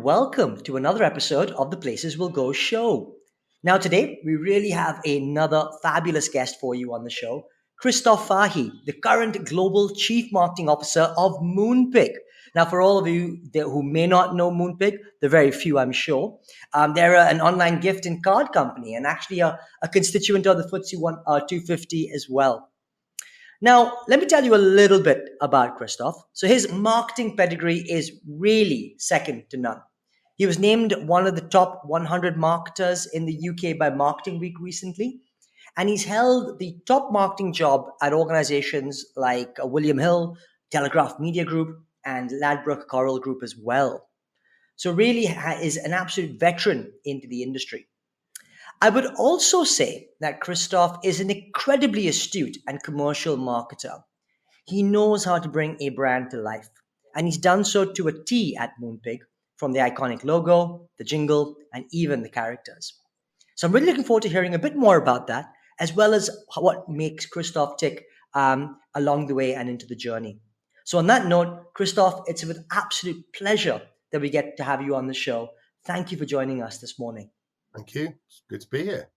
welcome to another episode of the Places Will Go show. Now, today we really have another fabulous guest for you on the show, Kristof Fahy, the current Global Chief Marketing Officer of MoonPig. Now, for all of you who may not know MoonPig, the very few I'm sure, they're an online gift and card company and actually a constituent of the FTSE 250 as well. Now, let me tell you a little bit about Kristof. So his marketing pedigree is really second to none. He was named one of the top 100 marketers in the UK by Marketing Week recently, and he's held the top marketing job at organizations like William Hill, Telegraph Media Group, and Ladbrokes Coral Group as well. So really is an absolute veteran into the industry. I would also say that Kristof is an incredibly astute and commercial marketer. He knows how to bring a brand to life, and he's done so to a T at MoonPig, from the iconic logo, the jingle, and even the characters. So I'm really looking forward to hearing a bit more about that, as well as what makes Kristof tick along the way and into the journey. So on that note, Kristof, it's with absolute pleasure that we get to have you on the show. Thank you for joining us this morning. Thank you. It's good to be here.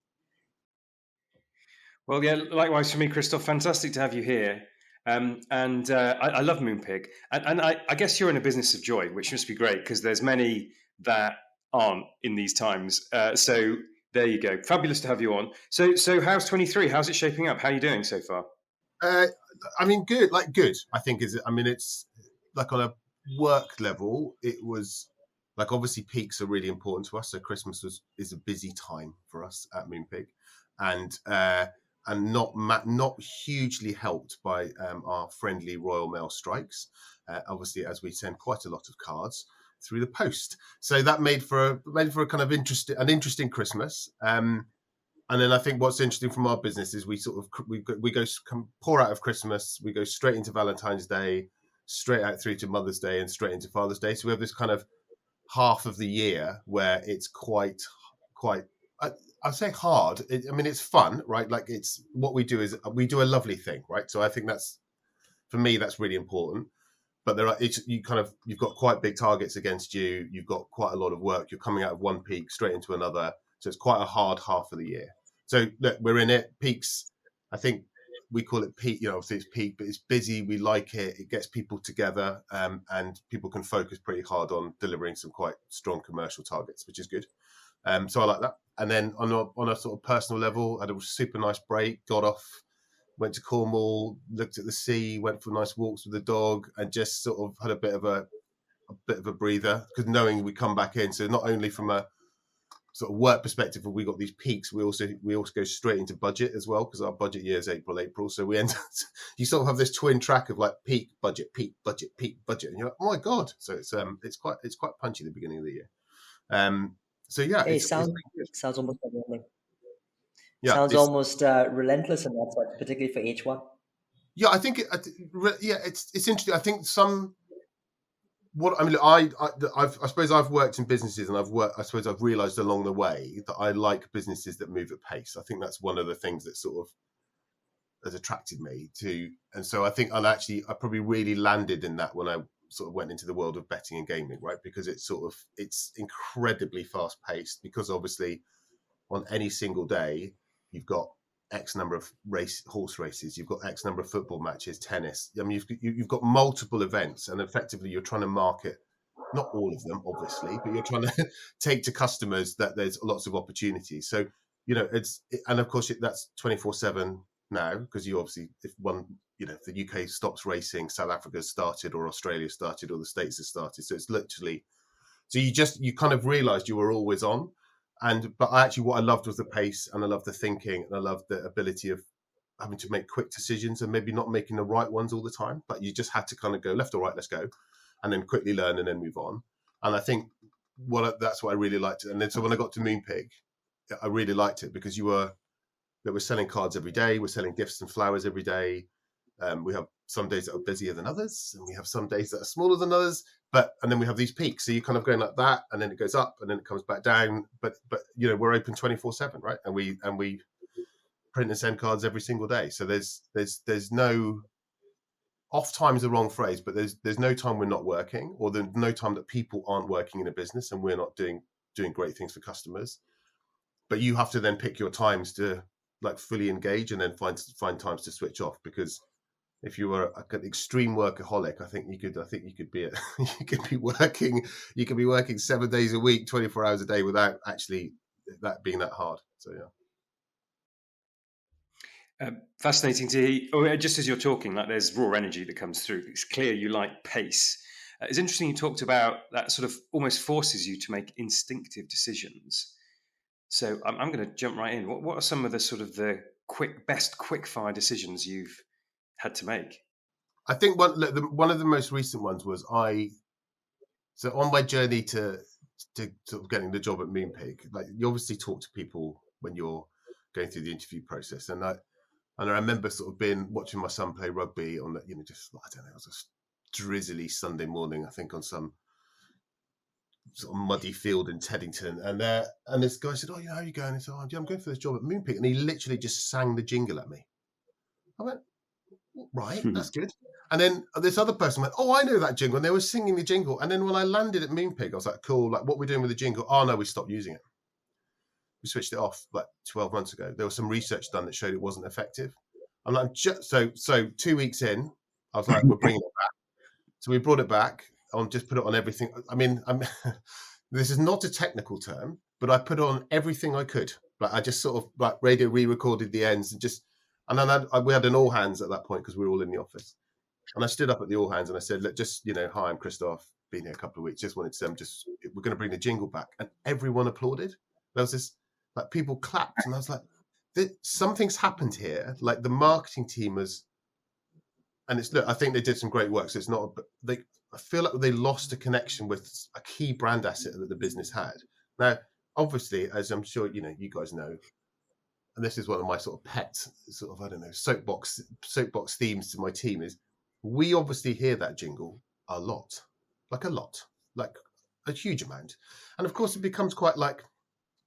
Well, yeah, likewise for me, Kristof. Fantastic to have you here. I love MoonPig. And I guess you're in a business of joy, which must be great because there's many that aren't in these times. So there you go. Fabulous to have you on. So how's 23? How's it shaping up? How are you doing so far? Good. Good. I think it's like on a work level, it was like obviously peaks are really important to us. So Christmas is a busy time for us at MoonPig, and not hugely helped by our friendly Royal Mail strikes. Obviously, as we send quite a lot of cards through the post, so that made for a kind of interesting Christmas. And then I think what's interesting from our business is we pour out of Christmas, we go straight into Valentine's Day, straight out through to Mother's Day, and straight into Father's Day. So we have this kind of half of the year where it's quite. I'd say hard. It's fun, right? Like it's what we do is we do a lovely thing, right? So I think that's, for me, that's really important. But you've got quite big targets against you. You've got quite a lot of work. You're coming out of one peak straight into another. So it's quite a hard half of the year. So look, we're in it. Peaks, I think we call it peak. Obviously it's peak, but it's busy. We like it. It gets people together, and people can focus pretty hard on delivering some quite strong commercial targets, which is good. So I like that. And then on a sort of personal level, I had a super nice break, got off, went to Cornwall, looked at the sea, went for nice walks with the dog, and just sort of had a bit of a breather, because knowing we come back in. So not only from a sort of work perspective, but we got these peaks, we also go straight into budget as well, because our budget year is April. So we you sort of have this twin track of like peak budget, and you're like, oh my god. So it's quite punchy at the beginning of the year. So yeah, it sounds almost overwhelming. Yeah, sounds almost relentless in that sort, particularly for H1. Yeah, I think it's interesting. I think I suppose I've worked in businesses, and I've realised along the way that I like businesses that move at pace. I think that's one of the things that sort of has attracted me to, and so I think I probably really landed in that when I sort of went into the world of betting and gaming, right? Because it's incredibly fast paced, because obviously on any single day you've got X number of horse races, you've got X number of football matches, tennis. I mean, you've got multiple events, and effectively you're trying to market, not all of them obviously, but you're trying to take to customers that there's lots of opportunities. So and of course that's 24/7 now, because you obviously, if the UK stops racing, South Africa's started, or Australia started, or the States has started. So it's literally, so you kind of realised you were always on. But actually what I loved was the pace, and I loved the thinking, and I loved the ability of having to make quick decisions, and maybe not making the right ones all the time, but you just had to kind of go left or right, let's go, and then quickly learn and then move on. And I think that's what I really liked. And then so when I got to MoonPig, I really liked it, because we're selling cards every day, we're selling gifts and flowers every day. We have some days that are busier than others, and we have some days that are smaller than others. And then we have these peaks. So you're kind of going like that, and then it goes up, and then it comes back down. But we're open 24/7, right? And we print and send cards every single day. So there's no off time is the wrong phrase, but there's no time we're not working, or there's no time that people aren't working in a business and we're not doing great things for customers. But you have to then pick your times to like fully engage and then find times to switch off, because if you were an extreme workaholic, I think you could be you could be working 7 days a week, 24 hours a day without actually that being that hard. So yeah. Fascinating to hear. Just as you're talking, like there's raw energy that comes through. It's clear you like pace. It's interesting you talked about that sort of almost forces you to make instinctive decisions. So I'm going to jump right in. What are some of the sort of the best quick fire decisions you've had to make? I think one of the most recent ones was so on my journey to sort of getting the job at MoonPig, like you obviously talk to people when you're going through the interview process, and I remember sort of watching my son play rugby on that, just I don't know, it was a drizzly Sunday morning, I think, on some sort of muddy field in Teddington, and this guy said, "Oh, how are you going?" I said, "Oh, yeah, I'm going for this job at MoonPig," and he literally just sang the jingle at me. I went, "Right, that's good." And then this other person went, "Oh, I know that jingle," and they were singing the jingle. And then when I landed at MoonPig, I was like, "Cool, like what we're doing with the jingle?" "Oh no, we stopped using it. We switched it off like 12 months ago. There was some research done that showed it wasn't effective." I'm like, so 2 weeks in, I was like, "We're bringing it back." So we brought it back. I'll just put it on everything. I mean, this is not a technical term, but I put on everything I could. Like I just sort of like radio re-recorded the ends and then we had an all hands at that point because we were all in the office. And I stood up at the all hands and I said, "Look, just, "Hi, I'm Kristof. Been here a couple of weeks. Just wanted to we're going to bring the jingle back." And everyone applauded. There was this, like, people clapped, and I was like, something's happened here. Like the marketing team I think they did some great work. So it's not, I feel like they lost a connection with a key brand asset that the business had. Now, obviously, as I'm sure, you guys know, and this is one of my sort of pet sort of, I don't know, soapbox themes to my team is we obviously hear that jingle a lot, like a huge amount. And of course it becomes quite like,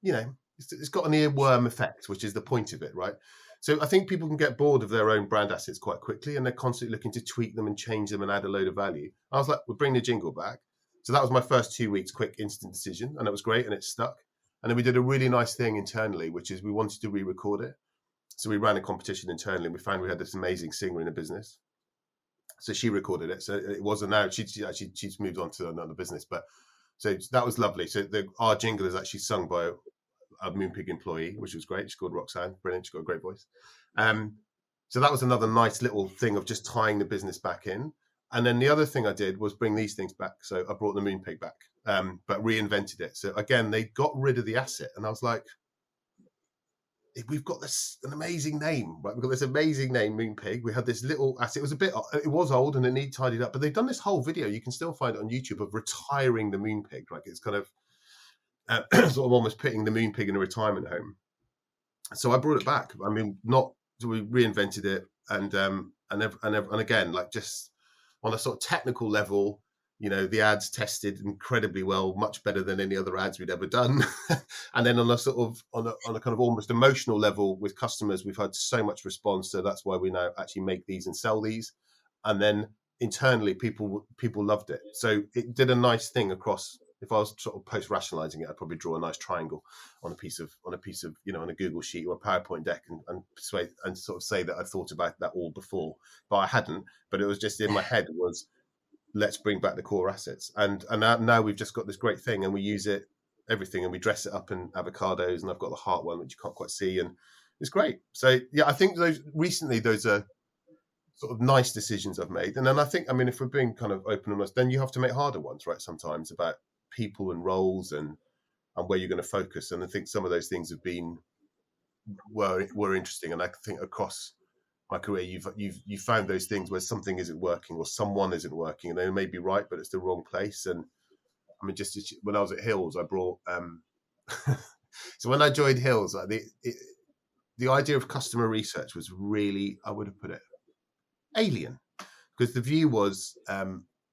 it's got an earworm effect, which is the point of it, right? So I think people can get bored of their own brand assets quite quickly, and they're constantly looking to tweak them and change them and add a load of value. I was like, we'll bring the jingle back. So that was my first 2 weeks quick instant decision, and it was great and it stuck. And then we did a really nice thing internally, which is we wanted to re-record it. So we ran a competition internally, and we found we had this amazing singer in the business. So she recorded it. So it wasn't now. She's moved on to another business, but so that was lovely. So our jingle is actually sung by a MoonPig employee, which was great. She's called Roxanne. Brilliant. She's got a great voice. So that was another nice little thing of just tying the business back in. And then the other thing I did was bring these things back. So I brought the MoonPig back, but reinvented it. So again, they got rid of the asset, and I was like, we've got an amazing name, right? We've got this amazing name, MoonPig. We had this little asset. It was old and it needed tidied up, but they've done this whole video. You can still find it on YouTube of retiring the MoonPig. Like it's kind of sort of almost putting the MoonPig in a retirement home. So I brought it back. I mean, we reinvented it, and again, like just on a sort of technical level, the ads tested incredibly well, much better than any other ads we'd ever done. And then on a sort of on a kind of almost emotional level with customers, we've had so much response. So that's why we now actually make these and sell these. And then internally, people loved it. So it did a nice thing across. If I was sort of post rationalizing it, I'd probably draw a nice triangle on a piece of on a Google sheet or a PowerPoint deck and persuade and sort of say that I thought about that all before, but I hadn't. But it was just in my head was, let's bring back the core assets. And now we've just got this great thing, and we use it everything, and we dress it up in avocados, and I've got the heart one, which you can't quite see, and it's great. So yeah, I think those are sort of nice decisions I've made. And then I think, I mean, if we're being kind of open and honest, then you have to make harder ones, right? Sometimes about people and roles and where you're going to focus. And I think some of those things were interesting. And I think across my career, you've found those things where something isn't working or someone isn't working, and they may be right, but it's the wrong place. And I mean, just when I was at Hills, I brought so when I joined Hills, the idea of customer research was really, I would have put it, alien, because the view was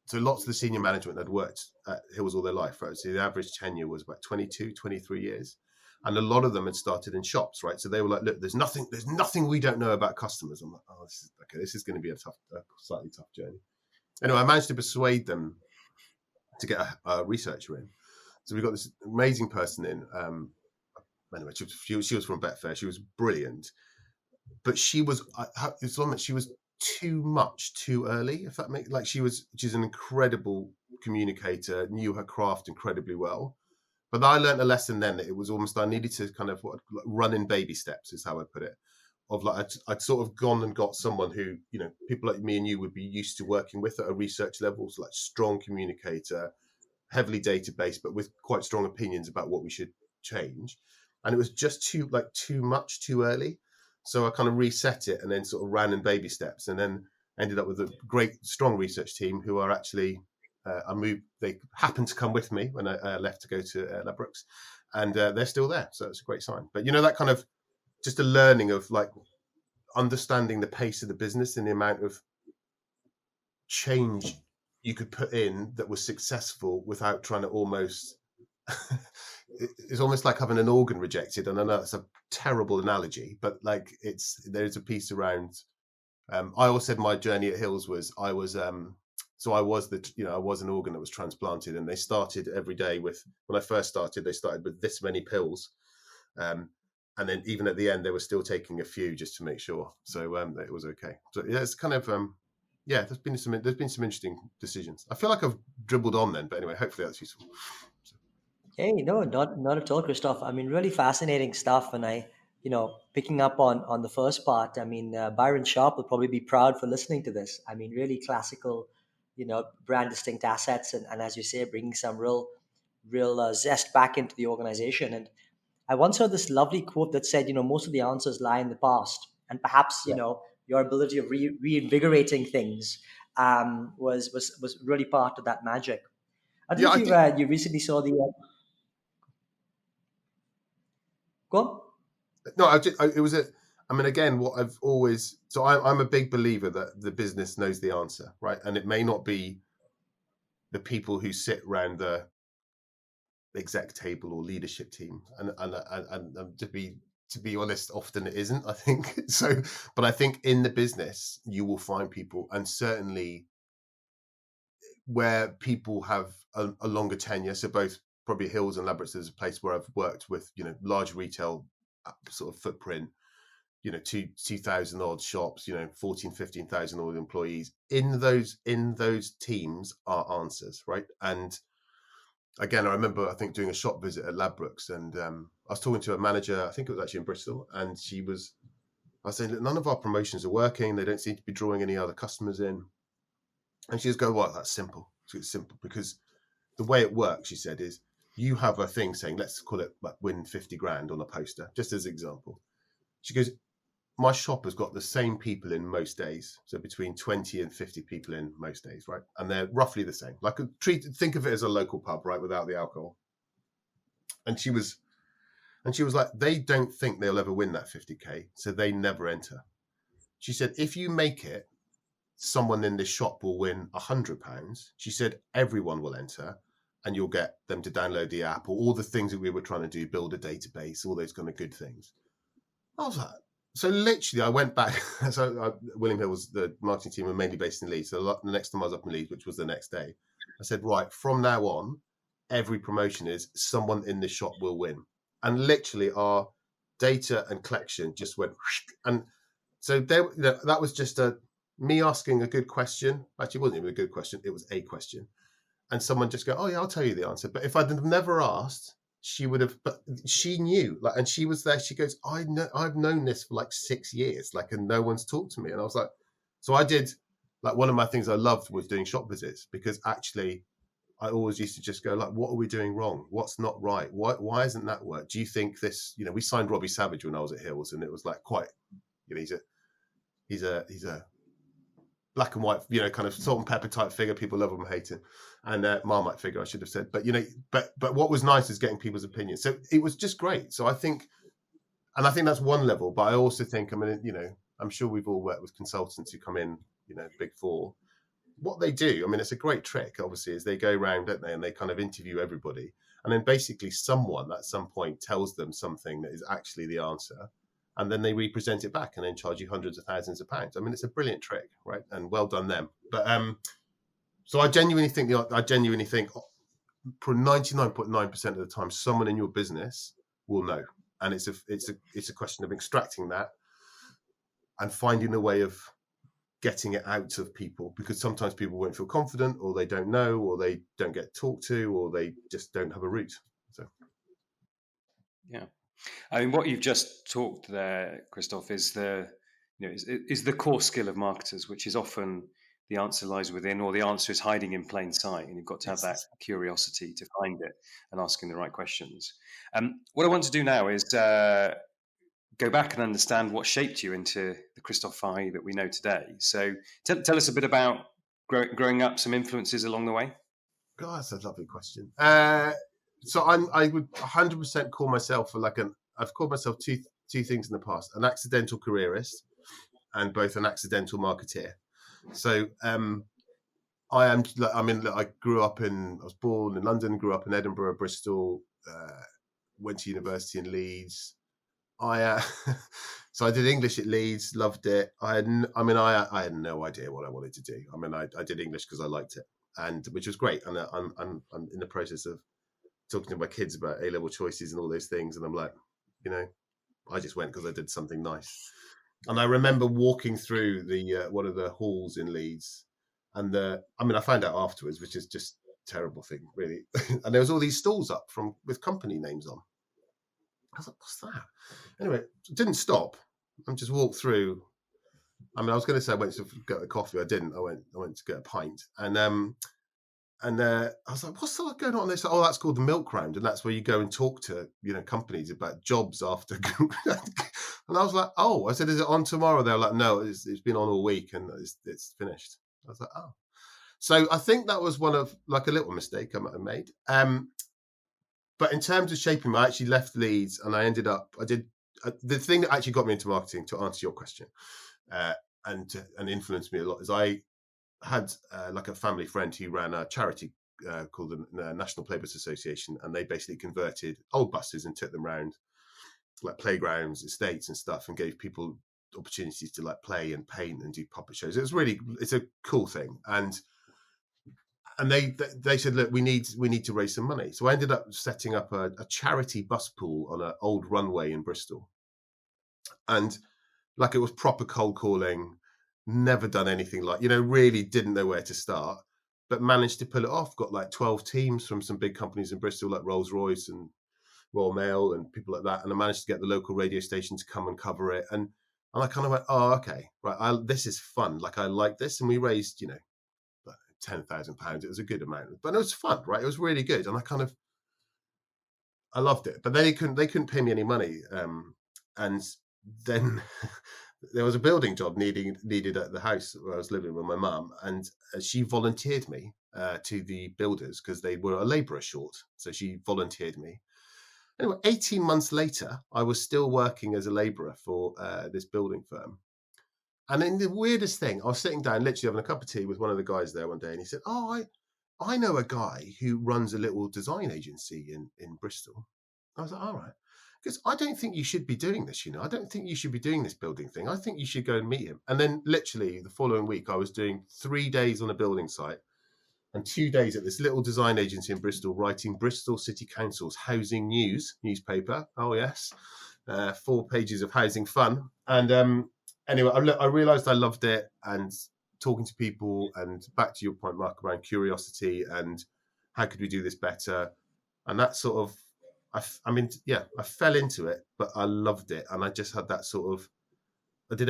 so lots of the senior management had worked at Hills all their life, right? So the average tenure was about 22, 23 years. And a lot of them had started in shops, right? So they were like, look, there's nothing we don't know about customers. I'm like, oh, this is going to be a slightly tough journey. Anyway, I managed to persuade them to get a researcher in. So we got this amazing person in. Anyway, she was from Betfair. She was brilliant, but she was too much too early. If that makes she's an incredible communicator, knew her craft incredibly well. But I learned a lesson then that it was almost I needed to kind of run in baby steps, is how I put it. Of like I'd sort of gone and got someone who, you know, people like me and you would be used to working with at a research level, so like strong communicator, heavily database, but with quite strong opinions about what we should change. And it was just too much too early. So I kind of reset it and then sort of ran in baby steps, and then ended up with a great, strong research team who are actually, they happened to come with me when I left to go to Ladbrokes, and they're still there. So it's a great sign. But, you know, that kind of just a learning of like understanding the pace of the business and the amount of change you could put in that was successful without trying to almost it's almost like having an organ rejected. And I know it's a terrible analogy, but like there's a piece around I always said my journey at Hills was I was an organ that was transplanted, and they started every day with, when I first started, they started with this many pills, and then even at the end they were still taking a few just to make sure, so it was okay. So yeah, it's kind of there's been some interesting decisions. I feel like I've dribbled on then, but anyway, hopefully that's useful. Hey, no, not at all, Kristof. I mean, really fascinating stuff, and picking up on the first part. I mean, Byron Sharp will probably be proud for listening to this. I mean, really classical, brand distinct assets, and as you say, bringing some real zest back into the organization. And I once heard this lovely quote that said, most of the answers lie in the past, and perhaps your ability of reinvigorating things was really part of that magic. I don't know if you recently saw the. Go on. No, I mean, again, what I've always, so I'm a big believer that the business knows the answer, right? And it may not be the people who sit around the exec table or leadership team, and to be honest, often it isn't, I think. So, but I think in the business you will find people, and certainly where people have a longer tenure. So both probably Hills and Ladbrokes is a place where I've worked with, large retail sort of footprint, 2,000 odd shops, 14, 15,000 odd employees. In those teams are answers, right? And again, I remember, I think, doing a shop visit at Ladbrokes, and I was talking to a manager, I think it was actually in Bristol, and I was saying, look, none of our promotions are working. They don't seem to be drawing any other customers in. And she just go, well, that's simple. It's simple because the way it works, she said, is you have a thing saying, let's call it like win 50 grand on a poster, just as an example. She goes, my shop has got the same people in most days. So between 20 and 50 people in most days, right? And they're roughly the same. Like think of it as a local pub, right? Without the alcohol. And she was like, they don't think they'll ever win that 50K. So they never enter. She said, if you make it, someone in this shop will win £100. She said, everyone will enter, and you'll get them to download the app, or all the things that we were trying to do, build a database, all those kind of good things. I was like, so literally I went back. So William Hill was the marketing team, were mainly based in Leeds. So the next time I was up in Leeds, which was the next day, I said, right, from now on, every promotion is someone in this shop will win. And literally our data and collection just went, and so that was just me asking a good question. Actually, it wasn't even a good question. It was a question. And someone just go, oh yeah, I'll tell you the answer. But if I'd never asked, she would have, but she knew, like, and she was there. She goes, I've known this for like 6 years, like, and no one's talked to me. And I was like, so I did, like, one of my things I loved was doing shop visits, because actually I always used to just go, like, what are we doing wrong? What's not right? Why isn't that work? Do you think this, we signed Robbie Savage when I was at Hills, and it was like quite, he's a black and white, kind of salt and pepper type figure. People love him and hate him, and Marmite figure, I should have said. But but what was nice is getting people's opinions. So it was just great. So I think that's one level. But I also think, I mean, I'm sure we've all worked with consultants who come in, Big Four. What they do, I mean, it's a great trick. Obviously, is they go around, don't they, and they kind of interview everybody, And then basically someone at some point tells them something that is actually the answer. And then they represent it back and then charge you hundreds of thousands of pounds. I mean, it's a brilliant trick, right? And well done them. But so I genuinely think for 99.9% of the time, someone in your business will know. And it's a question of extracting that and finding a way of getting it out of people, because sometimes people won't feel confident, or they don't know, or they don't get talked to, or they just don't have a route. So yeah, I mean, what you've just talked there, Kristof, is the core skill of marketers, which is often the answer lies within, or the answer is hiding in plain sight, and you've got to have that curiosity to find it and asking the right questions. What I want to do now is go back and understand what shaped you into the Kristof Fahy that we know today. So tell us a bit about growing up, some influences along the way. God, that's a lovely question. So I would 100% call myself I've called myself two things in the past: an accidental careerist and both an accidental marketeer. So I was born in London, grew up in Edinburgh, Bristol, went to university in Leeds. So I did English at Leeds, loved it. I had no idea what I wanted to do. I mean, I did English because I liked it, and which was great. And I'm in the process of talking to my kids about A-level choices and all those things, and I'm like, I just went because I did something nice. And I remember walking through the one of the halls in Leeds, and I found out afterwards, which is just a terrible thing, really. And there was all these stalls up with company names on. I was like, what's that? Anyway, it didn't stop. I just walked through. I was going to say I went to get a coffee. I didn't. I went to get a pint. And I was like, what's that going on? They said, oh, that's called the milk round. And that's where you go and talk to, companies about jobs after. And I was like, oh, I said, is it on tomorrow? They were like, no, it's been on all week and it's finished. I was like, oh. So I think that was one of a little mistake I might have made. But in terms of shaping me, I actually left Leeds and I did the thing that actually got me into marketing, to answer your question, and influenced me a lot, is I had a family friend who ran a charity called the National Playbus Association, and they basically converted old buses and took them around playgrounds, estates and stuff, and gave people opportunities to play and paint and do puppet shows. It's a cool thing. And they said, look, we need to raise some money. So I ended up setting up a charity bus pool on an old runway in Bristol. And it was proper cold calling, never done anything really didn't know where to start, but managed to pull it off. Got 12 teams from some big companies in Bristol, like Rolls-Royce and Royal Mail and people like that. And I managed to get the local radio station to come and cover it. And I kind of went, oh, okay, right. This is fun. I like this. And we raised, £10,000. It was a good amount, but it was fun, right? It was really good, and I loved it. But they couldn't pay me any money, and then there was a building job needed at the house where I was living with my mum, and she volunteered me to the builders because they were a labourer short, so she volunteered me. Anyway, 18 months later, I was still working as a labourer for this building firm. And then the weirdest thing, I was sitting down, literally having a cup of tea with one of the guys there one day, and he said, oh, I know a guy who runs a little design agency in Bristol. I was like, all right. Because I don't think you should be doing this, I don't think you should be doing this building thing. I think you should go and meet him. And then literally the following week, I was doing 3 days on a building site and 2 days at this little design agency in Bristol, writing Bristol City Council's Housing News newspaper. Oh, yes. 4 pages of housing fun. And anyway, I realised I loved it, and talking to people, and back to your point, Mark, around curiosity and how could we do this better. And that sort of, I fell into it, but I loved it. And I just had that sort of, I did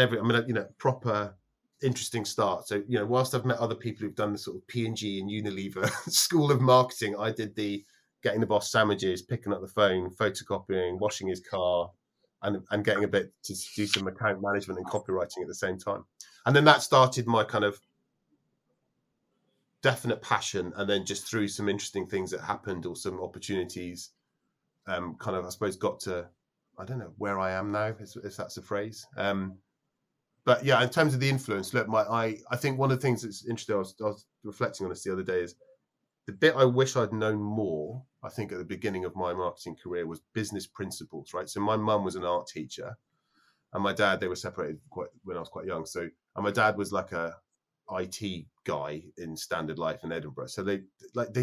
proper interesting start. So, whilst I've met other people who've done the sort of P&G and Unilever school of marketing, I did the getting the boss sandwiches, picking up the phone, photocopying, washing his car, and getting a bit to do some account management and copywriting at the same time. And then that started my kind of definite passion. And then just through some interesting things that happened or some opportunities, I suppose, got to, I don't know, where I am now, if that's a phrase. But yeah, in terms of the influence, look, I think one of the things that's interesting, I was reflecting on this the other day, is The bit I wish I'd known more, I think, at the beginning of my marketing career was business principles, right? So my mum was an art teacher, and my dad, they were separated when I was quite young. So, and my dad was like a IT guy in Standard Life in Edinburgh. So they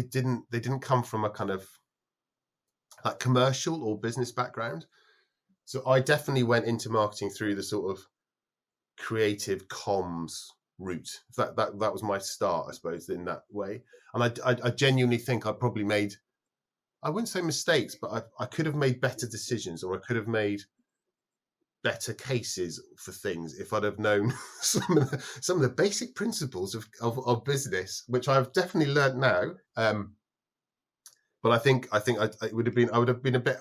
didn't come from a kind of like commercial or business background. So I definitely went into marketing through the sort of creative comms route. That was my start, I suppose, in that way. And I genuinely think I probably made, I wouldn't say mistakes, but I could have made better decisions, or I could have made better cases for things if I'd have known some of the basic principles of business, which I've definitely learned now. But I think it would have been, I would have been a bit,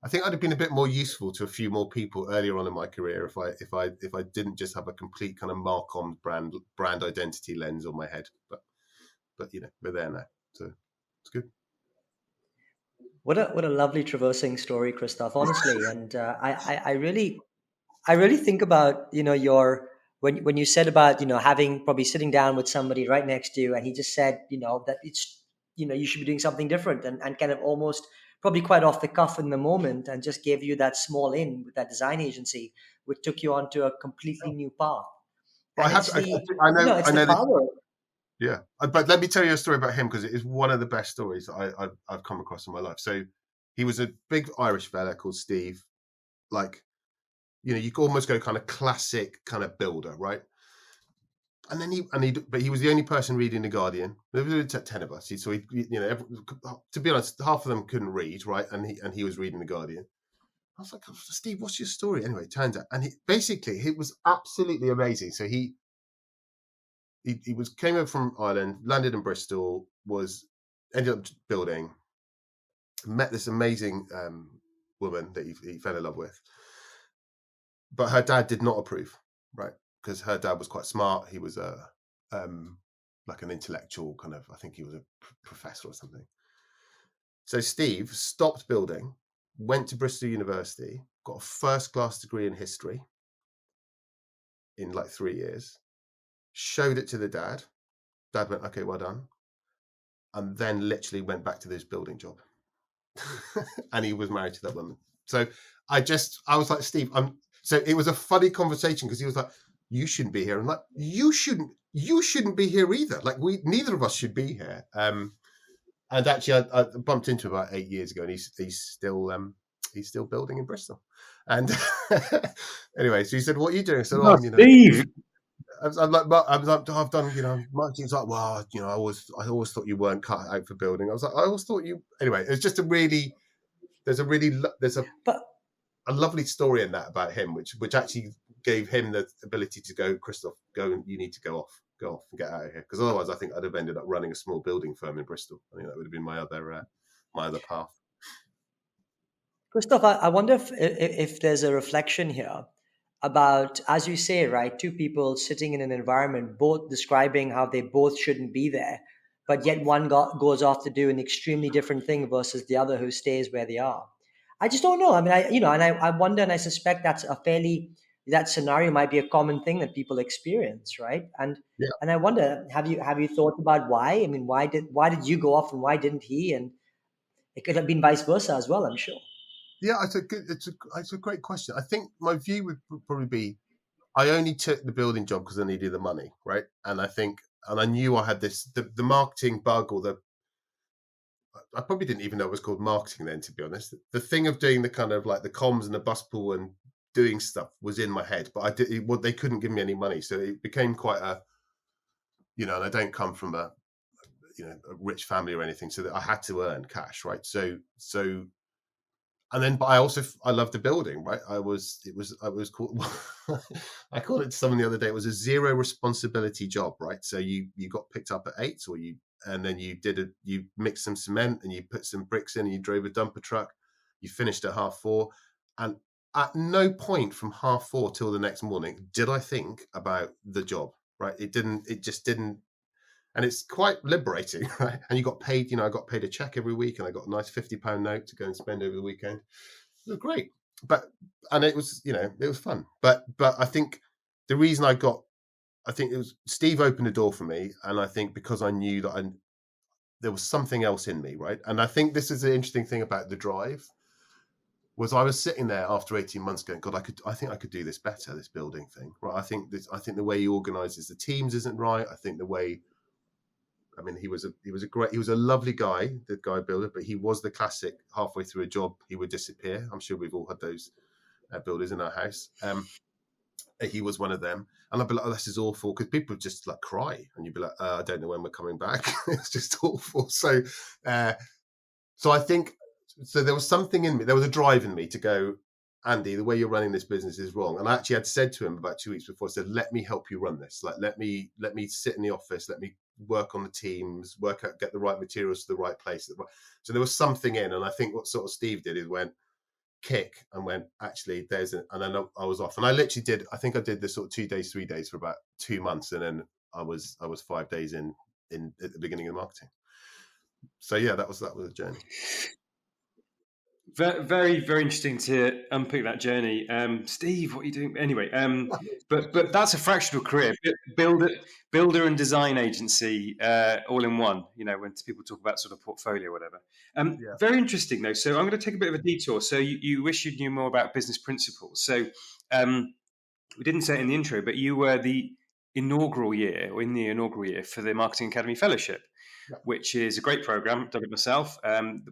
I think I'd have been a bit more useful to a few more people earlier on in my career if I didn't just have a complete kind of Marcom brand identity lens on my head. But you know, we're there now, so it's good. What a lovely traversing story, Kristof. Honestly, and I really think about, you know, your when you said about, you know, having probably sitting down with somebody right next to you, and he just said, you know, that it's, you know, you should be doing something different, and kind of almost probably quite off the cuff in the moment, and just gave you that small in with that design agency, which took you onto a completely new path. But And it's I the know this. power. Yeah, but let me tell you a story about him, because it is one of the best stories I've come across in my life. So he was a big Irish fella called Steve. Like, you know, you could almost go kind of classic kind of builder, right? And then but he was the only person reading the Guardian. There were 10 of us, so you know, to be honest, half of them couldn't read, right? And he was reading the Guardian. I was like, oh, Steve, what's your story? Anyway, it turns out, and it was absolutely amazing. So he came over from Ireland, landed in Bristol, ended up building, met this amazing woman that he fell in love with, but her dad did not approve, right? Because her dad was quite smart. He was like an intellectual kind of, I think he was a professor or something. So Steve stopped building, went to Bristol University, got a first-class degree in history in like 3 years, showed it to the dad. Dad went, okay, well done. And then literally went back to this building job. And he was married to that woman. So I was like, Steve, so it was a funny conversation, because he was like, you shouldn't be here. I'm like, you shouldn't be here either. Like, neither of us should be here. And actually I bumped into him about 8 years ago, and he's still building in Bristol. And anyway, so he said, what are you doing? I said, Oh, you know, Steve. I've done, you know, marketing. He's like, well, you know, I always thought you weren't cut out for building. I was like, I always thought you. Anyway, it's just there's But a lovely story in that about him, which actually gave him the ability to go, Kristof, you need to go off and get out of here, because otherwise I think I'd have ended up running a small building firm in Bristol. I think that would have been my other path. Christoph, I wonder if there's a reflection here about, as you say, right, two people sitting in an environment, both describing how they both shouldn't be there, but yet one goes off to do an extremely different thing versus the other who stays where they are. I just don't know. I mean, I wonder, and I suspect that scenario might be a common thing that people experience, right? Yeah. And I wonder, have you thought about why? I mean, why did you go off and why didn't he? And it could have been vice versa as well, I'm sure. Yeah, it's a great question. I think my view would probably be, I only took the building job because I needed the money, right? And I knew I had the marketing bug, or I probably didn't even know it was called marketing then, to be honest. The thing of doing the kind of like the comms and the bus pool and doing stuff was in my head, but they couldn't give me any money, so it became quite a, you know, and I don't come from a rich family or anything, so that I had to earn cash, right? So and then, but I loved the building, right? I was called, I called it to someone the other day, it was a zero responsibility job, right? So you got picked up at 8, and then you mixed some cement and you put some bricks in and you drove a dumper truck. You finished at 4:30, and at no point from 4:30 till the next morning did I think about the job, right? It just didn't. And it's quite liberating, right? And you got paid, I got paid a check every week, and I got a nice £50 note to go and spend over the weekend. It was great. And it was, it was fun. But I think the reason I think it was Steve opened the door for me. And I think because I knew that there was something else in me, right? And I think this is the interesting thing about the drive. Was I was sitting there after 18 months going, God, I think I could do this better, this building thing, right? I think the way he organizes the teams isn't right. I think the way, I mean, he was a lovely guy, the guy builder, but he was the classic halfway through a job, he would disappear. I'm sure we've all had those builders in our house. He was one of them. And I'd be like, oh, this is awful, because people would just like cry and you'd be like, I don't know when we're coming back. It's just awful. So I think, so there was something in me, there was a drive in me to go, Andy, the way you're running this business is wrong. And I actually had said to him about 2 weeks before, I said, let me help you run this. Like, let me sit in the office, let me work on the teams, work out, get the right materials to the right place. So there was something in, and I think what sort of Steve did is went, kick, and went, actually, and then I was off. And I literally I think I did this sort of 2 days, 3 days for about 2 months. And then I was 5 days in at the beginning of marketing. So yeah, that was the journey. Very, very interesting to unpick that journey. Steve, what are you doing? Anyway, but that's a fractional career. Builder and design agency, all in one, when people talk about sort of portfolio or whatever. Very interesting, though. So I'm going to take a bit of a detour. So you wish you knew more about business principles. So we didn't say it in the intro, but you were in the inaugural year for the Marketing Academy Fellowship, which is a great program, I've done it myself,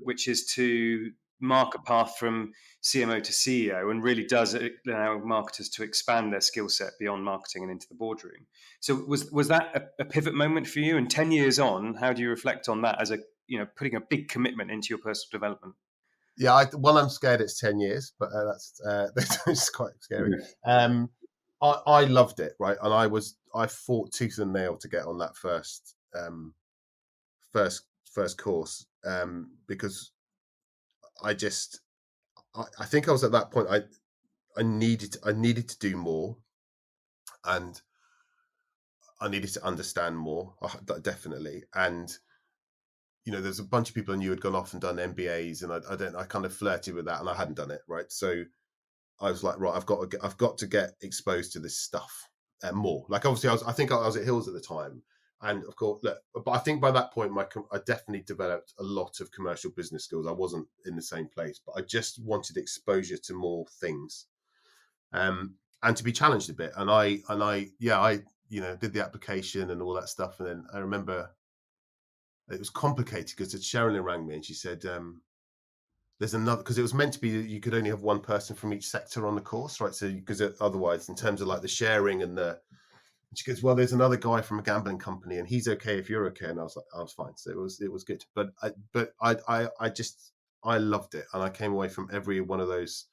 which is to mark a path from CMO to CEO, and really does allow marketers to expand their skill set beyond marketing and into the boardroom. So was that a pivot moment for you? And 10 years on, how do you reflect on that as putting a big commitment into your personal development? Yeah, I'm scared it's 10 years, but that's quite scary. I loved it, right? And I fought tooth and nail to get on that first course, because I think I was at that point. I needed to do more, and I needed to understand more, definitely. And there's a bunch of people I knew had gone off and done MBAs, and I kind of flirted with that, and I hadn't done it, right? So I was like, right, I've got to get exposed to this stuff more. Like, obviously, I think I was at Hills at the time. And of course, but I think by that point, I definitely developed a lot of commercial business skills. I wasn't in the same place, but I just wanted exposure to more things, and to be challenged a bit. And I did the application and all that stuff. And then I remember it was complicated because Sherilyn rang me and she said, there's another, because it was meant to be that you could only have one person from each sector on the course, right? So because otherwise, in terms of like the sharing and she goes, well, there's another guy from a gambling company, and he's okay if you're okay. And I was like, I was fine. So it was good. But I loved it, and I came away from every one of those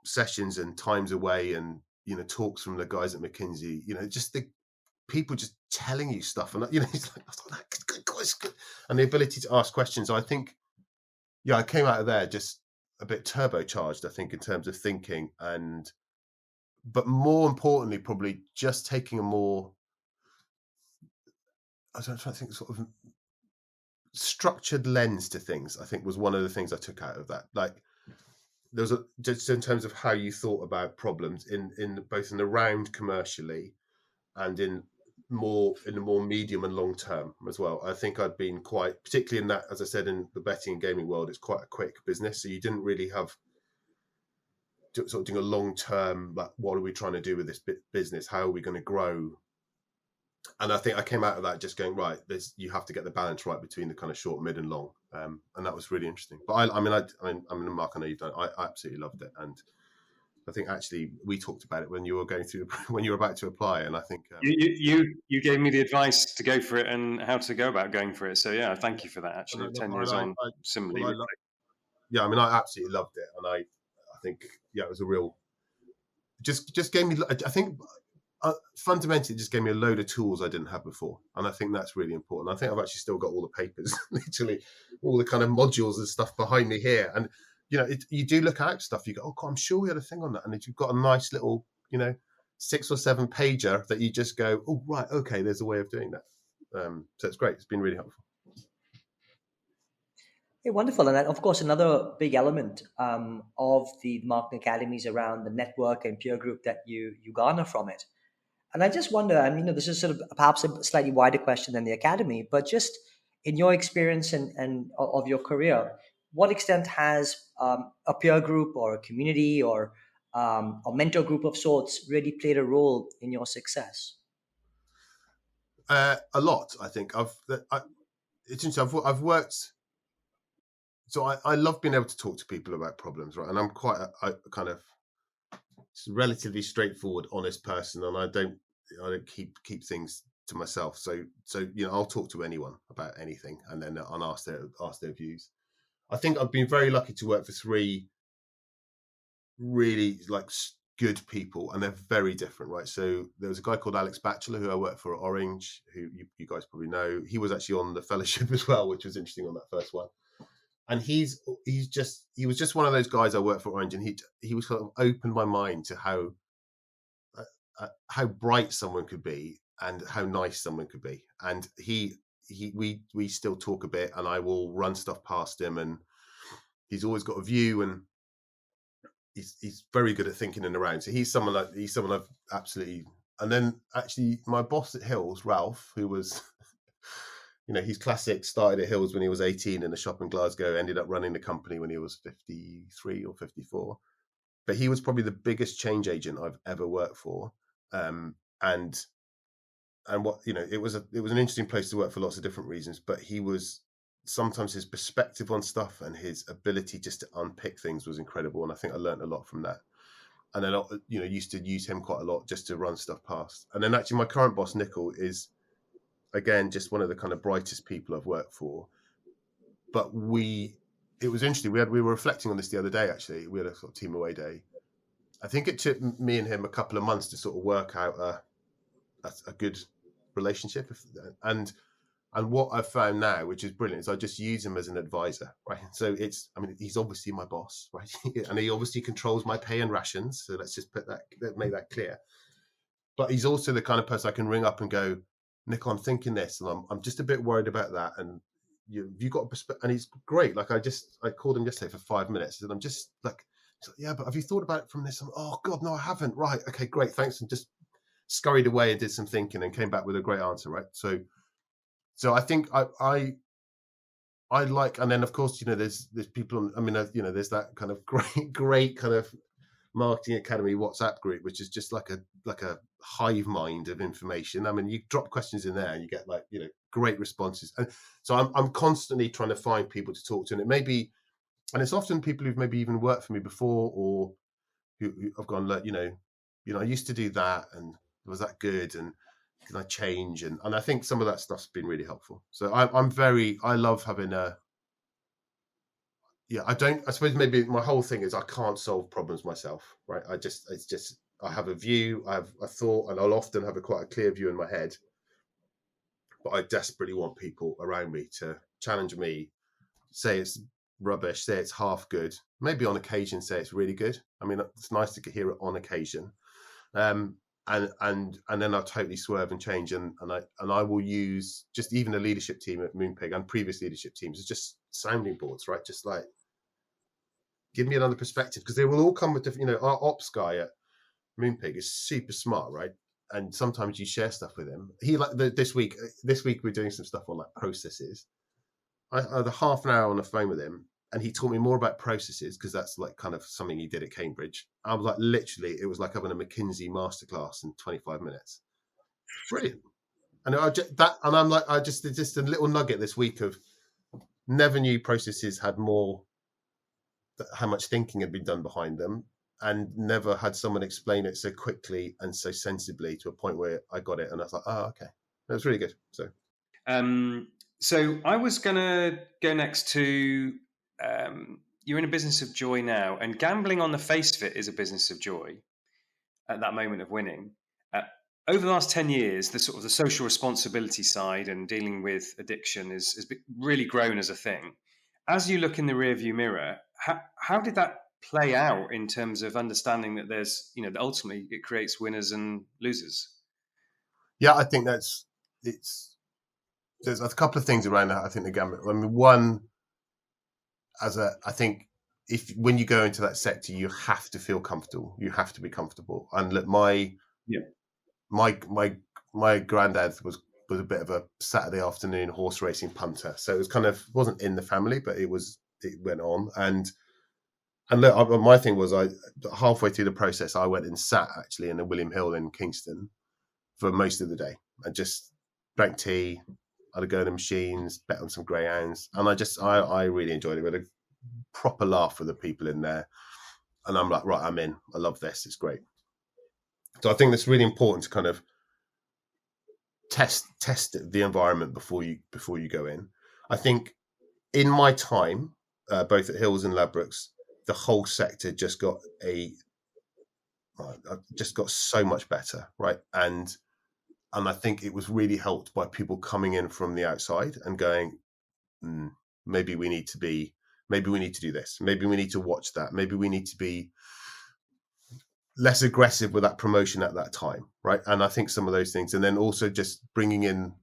sessions and times away, and talks from the guys at McKinsey. Just the people just telling you stuff, and it's like, and the ability to ask questions. I think, I came out of there just a bit turbocharged, I think, in terms of thinking, but more importantly, probably just taking a more, I don't try to think, sort of structured lens to things, I think was one of the things I took out of that. Like, there was just in terms of how you thought about problems in both in the round commercially and in the more medium and long term as well. I think I'd been quite, particularly in that, as I said, in the betting and gaming world, it's quite a quick business. So you didn't really have sort of doing a long term, like, what are we trying to do with this business? How are we going to grow? And I think I came out of that just going, right, you have to get the balance right between the kind of short, mid, and long. And that was really interesting. But I mean, Mark, I know you've done it. I absolutely loved it. And I think actually we talked about it when you were going through, when you were about to apply. And I think you gave me the advice to go for it and how to go about going for it. So yeah, thank you for that. Actually, 10 years on, similarly. I mean, I absolutely loved it, and I think it was a real. Just gave me. I think fundamentally, it just gave me a load of tools I didn't have before, and I think that's really important. I think I've actually still got all the papers, literally all the kind of modules and stuff behind me here, and you do look out stuff. You go, oh God, I'm sure we had a thing on that, and you've got a nice little 6 or 7 pager that you just go, oh right, okay, there's a way of doing that. So it's great. It's been really helpful. Hey, wonderful. And of course, another big element of the marketing academies around the network and peer group that you garner from it. And I just wonder, this is sort of perhaps a slightly wider question than the academy, but just in your experience and of your career, what extent has a peer group or a community or a mentor group of sorts really played a role in your success? A lot, I think. It's interesting. I've worked. So I love being able to talk to people about problems, right? And I'm quite a kind of relatively straightforward, honest person, and I don't keep things to myself. So I'll talk to anyone about anything, and then I'll ask their views. I think I've been very lucky to work for three really good people, and they're very different, right? So there was a guy called Alex Batchelor who I worked for at Orange, who you guys probably know. He was actually on the fellowship as well, which was interesting on that first one. And he was just one of those guys I worked for Orange, and he was sort of opened my mind to how bright someone could be and how nice someone could be. And we still talk a bit, and I will run stuff past him, and he's always got a view, and he's very good at thinking and around. So he's someone I've absolutely. And then actually my boss at Hills, Ralph, who was he's classic, started at Hills when he was 18 in a shop in Glasgow, ended up running the company when he was 53 or 54. But he was probably the biggest change agent I've ever worked for. And what, it was an interesting place to work for lots of different reasons, but sometimes his perspective on stuff and his ability just to unpick things was incredible. And I think I learned a lot from that. And then, used to use him quite a lot just to run stuff past. And then actually my current boss, Nickel, is, again, just one of the kind of brightest people I've worked for. But it was interesting. We were reflecting on this the other day, actually. We had a sort of team away day. I think it took me and him a couple of months to sort of work out a good relationship. And what I've found now, which is brilliant, is I just use him as an advisor, right? So he's obviously my boss, right? And he obviously controls my pay and rations. So let's just make that clear. But he's also the kind of person I can ring up and go, Nick, I'm thinking this, and I'm just a bit worried about that. And you got a perspective, and he's great. Like I called him yesterday for 5 minutes, and I'm just like, yeah, but have you thought about it from this? Oh God, no, I haven't. Right, okay, great, thanks. And scurried away and did some thinking and came back with a great answer, right? So I think I like, and then of course, there's people, there's that kind of great kind of marketing academy WhatsApp group, which is just like a hive mind of information. I mean, you drop questions in there and you get great responses. And so I'm constantly trying to find people to talk to, and it may be, and it's often people who've maybe even worked for me before, or who I've gone, look, I used to do that, and was that good, and can I change? And I think some of that stuff's been really helpful. So I love having I suppose maybe my whole thing is I can't solve problems myself, right? I have a view, I have a thought, and I'll often have quite a clear view in my head, but I desperately want people around me to challenge me, say it's rubbish, say it's half good, maybe on occasion say it's really good. I mean, it's nice to hear it on occasion. And then I'll totally swerve and change, and I will use just even the leadership team at MoonPig and previous leadership teams as just sounding boards, right? Just like, give me another perspective, because they will all come with different. Our ops guy at MoonPig is super smart, right? And sometimes you share stuff with him. He this week we're doing some stuff on processes. I had a half an hour on the phone with him, and he taught me more about processes, because that's kind of something he did at Cambridge. I was literally, it was like having a McKinsey masterclass in 25 minutes. Brilliant. And I'm just a little nugget this week of, never knew processes had more, how much thinking had been done behind them, and never had someone explain it so quickly and so sensibly to a point where I got it. And I was like, oh, okay. That was really good. So I was going to go next to, you're in a business of joy now, and gambling on the face of it is a business of joy at that moment of winning. Over the last 10 years, the sort of the social responsibility side and dealing with addiction has really grown as a thing. As you look in the rearview mirror, how did that play out in terms of understanding that there's, that ultimately it creates winners and losers? Yeah, I think there's a couple of things around that. I think the gambling. I mean, one, I think when you go into that sector, you have to feel comfortable. You have to be comfortable. And look, my granddad was was a bit of a Saturday afternoon horse racing punter. So it was kind of, wasn't in the family, but it went on. And look, my thing was, I halfway through the process, I went and sat actually in the William Hill in Kingston for most of the day and just drank tea. I'd go to the machines, bet on some greyhounds, and I really enjoyed it. We had a proper laugh with the people in there, and I'm like, right, I'm in. I love this. It's great. So I think that's really important to kind of test the environment before you go in. I think in my time, both at Hills and Ladbrokes, the whole sector just got so much better, right? And I think it was really helped by people coming in from the outside and going, maybe we need to do this. Maybe we need to watch that. Maybe we need to be less aggressive with that promotion at that time, right? And I think some of those things, and then also just bringing in,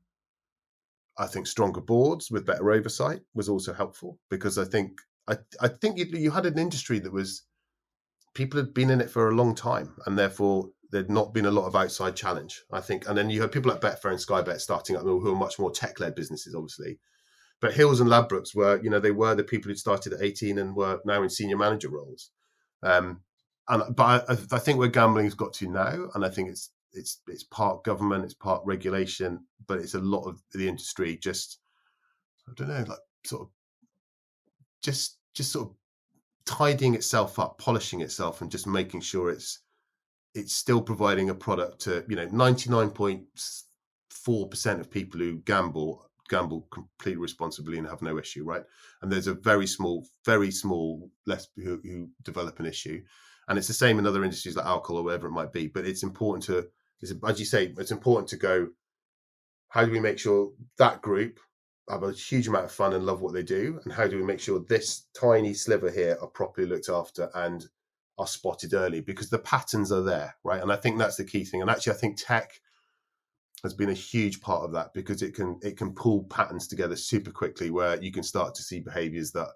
I think, stronger boards with better oversight was also helpful, because I think you had an industry that was, people had been in it for a long time, and therefore there'd not been a lot of outside challenge, I think. And then you had people like Betfair and Sky Bet starting up, who are much more tech-led businesses, obviously. But Hills and Ladbrokes were, they were the people who started at 18 and were now in senior manager roles. But I think where gambling's got to now, and I think it's part government, it's part regulation, but it's a lot of the industry just, I don't know, like sort of just sort of tidying itself up, polishing itself, and just making sure it's still providing a product to 99.4% of people who gamble completely responsibly and have no issue, right? And there's a very small less who develop an issue. And it's the same in other industries like alcohol or whatever it might be. But it's important to, as you say, it's important to go, how do we make sure that group have a huge amount of fun and love what they do? And how do we make sure this tiny sliver here are properly looked after and are spotted early? Because the patterns are there, right? And I think that's the key thing. And actually, I think tech has been a huge part of that, because it can pull patterns together super quickly, where you can start to see behaviors that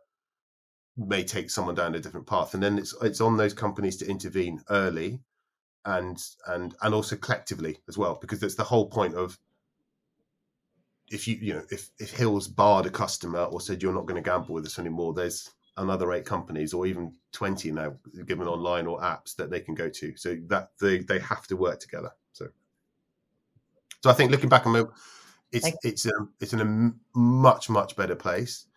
may take someone down a different path. And then it's on those companies to intervene early and also collectively as well, because that's the whole point of, if if Hills barred a customer or said you're not going to gamble with us anymore, there's another 8 companies or even 20 now given online or apps that they can go to, so that they have to work together. So I think looking back on it's in a much better place,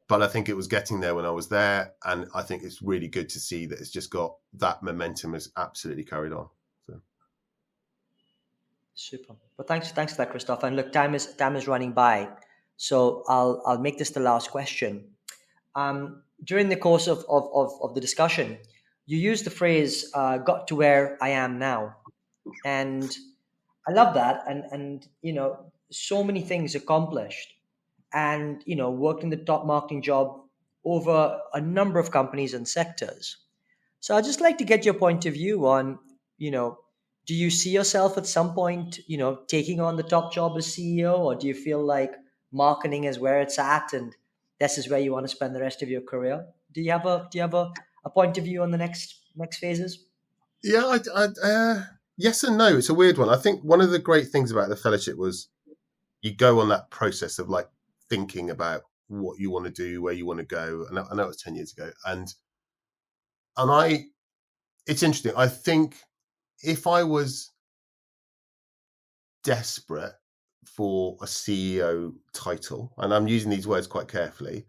but I think it was getting there when I was there, and I think it's really good to see that it's just got that momentum has absolutely carried on. So. Super. Well, thanks for that, Kristof. And look, time is running by, so I'll make this the last question. During the course of the discussion, you used the phrase "got to where I am now," and I love that. And so many things accomplished, and worked in the top marketing job over a number of companies and sectors. So I'd just like to get your point of view on, do you see yourself at some point, taking on the top job as CEO, or do you feel like marketing is where it's at and this is where you want to spend the rest of your career? Do you have a point of view on the next phases? Yeah, yes and no. It's a weird one. I think one of the great things about the fellowship was you go on that process of like thinking about what you want to do, where you want to go. And I know it was 10 years ago. And it's interesting. I think if I was desperate for a CEO title, and I'm using these words quite carefully,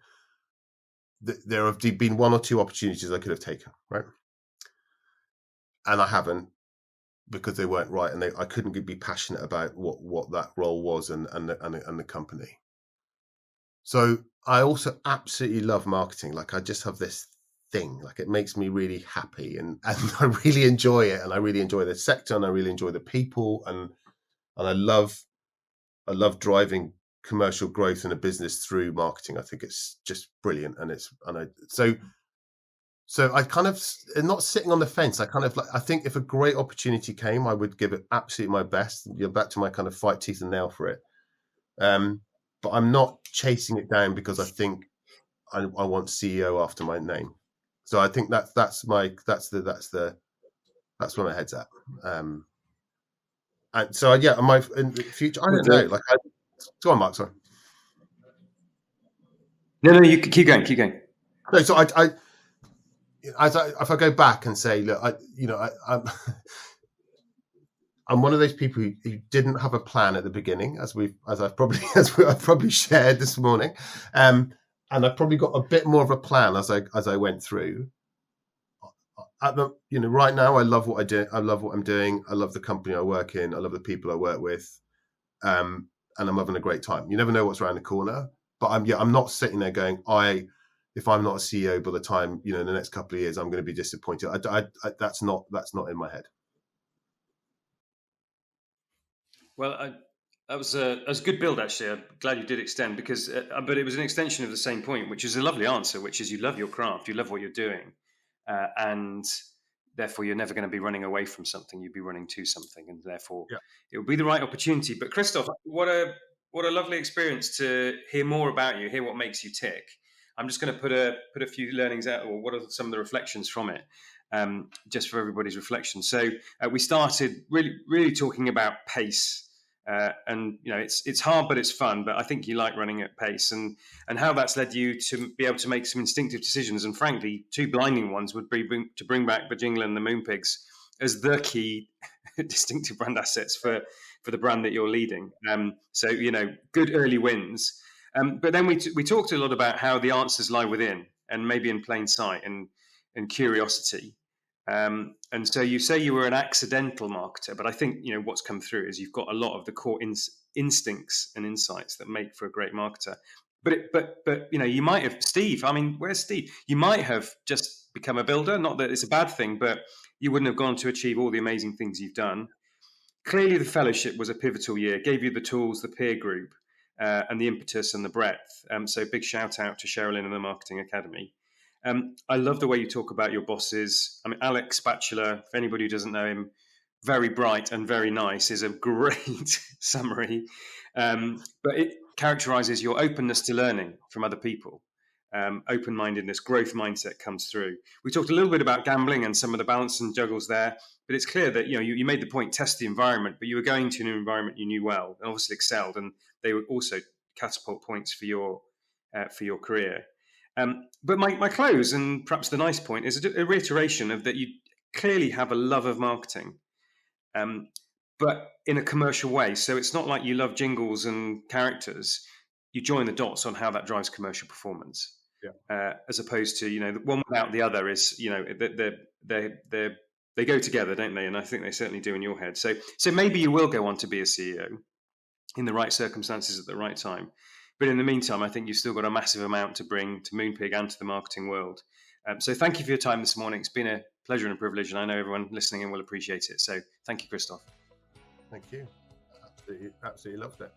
there have been 1 or 2 opportunities I could have taken, right? And I haven't, because they weren't right, and I couldn't be passionate about what that role was and the company. So I also absolutely love marketing. Like I just have this thing, like it makes me really happy, and I really enjoy it, and I really enjoy the sector, and I really enjoy the people, and I love driving commercial growth in a business through marketing. I think it's just brilliant, so I kind of, not sitting on the fence. I kind of I think if a great opportunity came, I would give it absolutely my best. You're back to my kind of fight tooth and nail for it. But I'm not chasing it down because I think I want CEO after my name. So I think that's where my head's at. And so yeah, in the future, I don't know. Go on, Mark. Sorry. No, you keep going. No, so if I go back and say, look, I'm one of those people who didn't have a plan at the beginning, as I've probably shared this morning, and I've probably got a bit more of a plan as I went through. Right now, I love what I do. I love what I'm doing. I love the company I work in. I love the people I work with, and I'm having a great time. You never know what's around the corner, but I'm not sitting there going, if I'm not a CEO by the time in the next couple of years, I'm going to be disappointed. That's not in my head. Well, that was a good build, actually. I'm glad you did extend because, but it was an extension of the same point, which is a lovely answer, which is you love your craft, you love what you're doing, and therefore you're never going to be running away from something. You'd be running to something, and therefore it will be the right opportunity. But Kristof, what a lovely experience to hear more about you, hear what makes you tick. I'm just going to put a few learnings out, or what are some of the reflections from it, just for everybody's reflection. So we started really talking about pace. And it's hard, but it's fun. But I think you like running at pace, and how that's led you to be able to make some instinctive decisions. And frankly, two blinding ones would be to bring back the Jingle and the Moonpigs as the key distinctive brand assets for the brand that you're leading. So good early wins. But then we talked a lot about how the answers lie within, and maybe in plain sight, and curiosity. And so you say you were an accidental marketer, but I think what's come through is you've got a lot of the core instincts and insights that make for a great marketer. But you might have Steve. I mean, where's Steve? You might have just become a builder. Not that it's a bad thing, but you wouldn't have gone to achieve all the amazing things you've done. Clearly, the fellowship was a pivotal year. Gave you the tools, the peer group, and the impetus and the breadth. So big shout out to Sherilyn and the Marketing Academy. I love the way you talk about your bosses. I mean, Alex Batchelor, for anybody who doesn't know him, very bright and very nice, is a great summary. But it characterizes your openness to learning from other people. Open-mindedness, growth mindset comes through. We talked a little bit about gambling and some of the balance and juggles there, but it's clear that you made the point, test the environment, but you were going to an environment you knew well and obviously excelled, and they would also catapult points for your career. But my close, and perhaps the nice point, is a reiteration of that you clearly have a love of marketing, but in a commercial way. So it's not like you love jingles and characters. You join the dots on how that drives commercial performance, as opposed to the one without the other is they go together, don't they? And I think they certainly do in your head. So maybe you will go on to be a CEO in the right circumstances at the right time. But in the meantime, I think you've still got a massive amount to bring to MoonPig and to the marketing world. So thank you for your time this morning. It's been a pleasure and a privilege, and I know everyone listening in will appreciate it. So thank you, Kristof. Thank you. Absolutely loved it.